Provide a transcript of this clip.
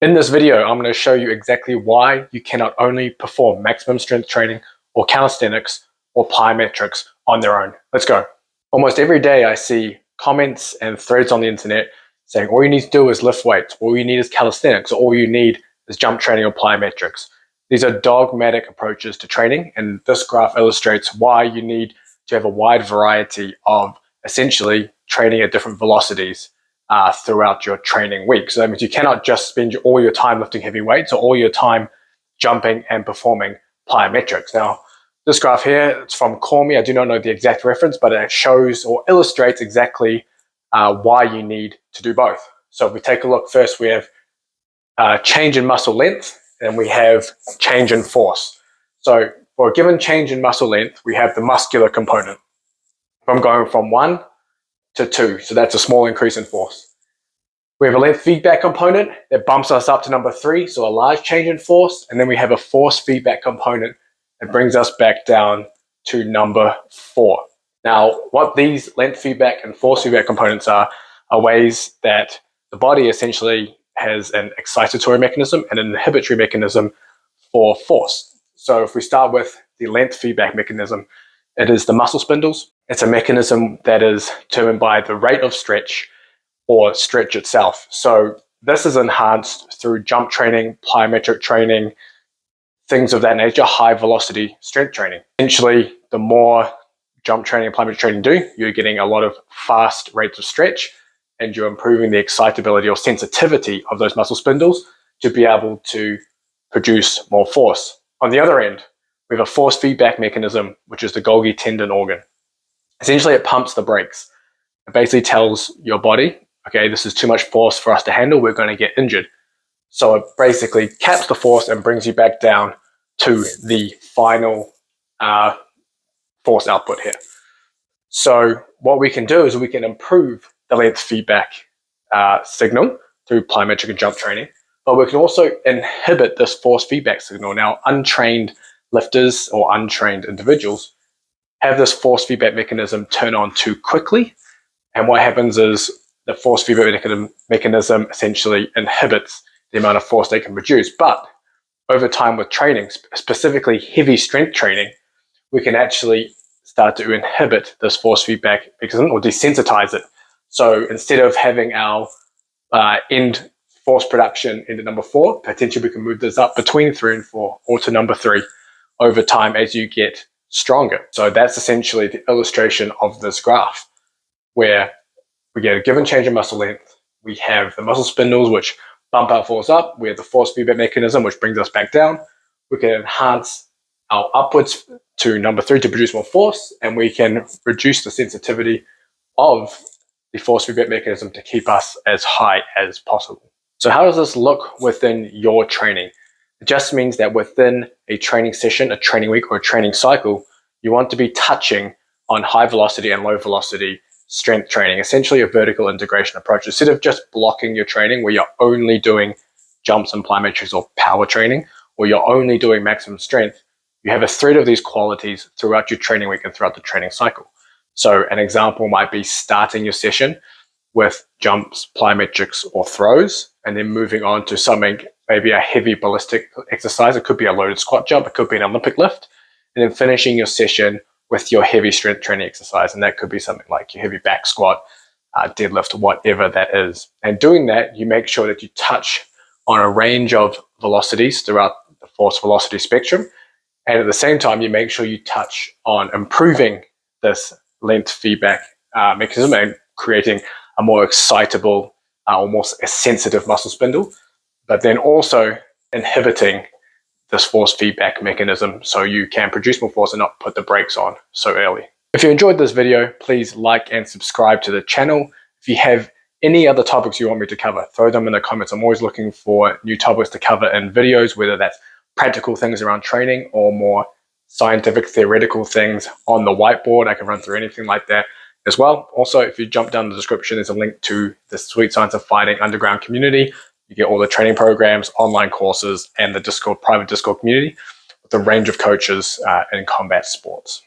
In this video, I'm going to show you exactly why you cannot only perform maximum strength training or calisthenics or plyometrics on their own. Let's go. Almost every day I see comments and threads on the internet saying all you need to do is lift weights, all you need is calisthenics, or all you need is jump training or plyometrics. These are dogmatic approaches to training, and this graph illustrates why you need to have a wide variety of essentially training at different velocities throughout your training week. So that means you cannot just spend all your time lifting heavy weights or all your time jumping and performing plyometrics. Now, this graph here, it's from Call Me. I do not know the exact reference, but it shows or illustrates exactly why you need to do both. So if we take a look first, we have change in muscle length and we have change in force. So for a given change in muscle length, we have the muscular component. If I'm going from 1 to 2, so that's a small increase in force. We have a length feedback component that bumps us up to number 3, so a large change in force, and then we have a force feedback component that brings us back down to number 4. Now, what these length feedback and force feedback components are ways that the body essentially has an excitatory mechanism and an inhibitory mechanism for force. So if we start with the length feedback mechanism, it is the muscle spindles. It's a mechanism that is determined by the rate of stretch or stretch itself. So this is enhanced through jump training, plyometric training, things of that nature, high velocity strength training. Essentially, the more jump training and plyometric training do, you're getting a lot of fast rates of stretch and you're improving the excitability or sensitivity of those muscle spindles to be able to produce more force. On the other end, we have a force feedback mechanism, which is the Golgi tendon organ. Essentially, it pumps the brakes. It basically tells your body, okay, this is too much force for us to handle, we're going to get injured. So it basically caps the force and brings you back down to the final force output here. So what we can do is we can improve the length feedback signal through plyometric and jump training, but we can also inhibit this force feedback signal. Now, untrained lifters or untrained individuals have this force feedback mechanism turn on too quickly. And what happens is the force feedback mechanism essentially inhibits the amount of force they can produce. But over time with training, specifically heavy strength training, we can actually start to inhibit this force feedback mechanism or desensitize it. So instead of having our end force production into number 4, potentially we can move this up between 3 and 4 or to number 3 over time as you get stronger. So that's essentially the illustration of this graph, where we get a given change in muscle length. We have the muscle spindles, which bump our force up. We have the force feedback mechanism, which brings us back down. We can enhance our upwards to number 3 to produce more force, and we can reduce the sensitivity of the force feedback mechanism to keep us as high as possible. So how does this look within your training? It just means that within a training session, a training week, or a training cycle, you want to be touching on high velocity and low velocity strength training, essentially a vertical integration approach. Instead of just blocking your training where you're only doing jumps and plyometrics or power training, or you're only doing maximum strength, you have a thread of these qualities throughout your training week and throughout the training cycle. So an example might be starting your session with jumps, plyometrics, or throws, and then moving on to something, maybe a heavy ballistic exercise. It could be a loaded squat jump, it could be an Olympic lift, and then finishing your session with your heavy strength training exercise. And that could be something like your heavy back squat, deadlift, whatever that is. And doing that, you make sure that you touch on a range of velocities throughout the force velocity spectrum. And at the same time, you make sure you touch on improving this length feedback mechanism and creating a more excitable, almost a sensitive muscle spindle, but then also inhibiting this force feedback mechanism so you can produce more force and not put the brakes on so early. If you enjoyed this video, please like and subscribe to the channel. If you have any other topics you want me to cover, throw them in the comments. I'm always looking for new topics to cover in videos, whether that's practical things around training or more scientific, theoretical things on the whiteboard. I can run through anything like that as well. Also, if you jump down the description, there's a link to the Sweet Science of Fighting underground community. You get all the training programs, online courses, and the Discord, private Discord community with a range of coaches in combat sports.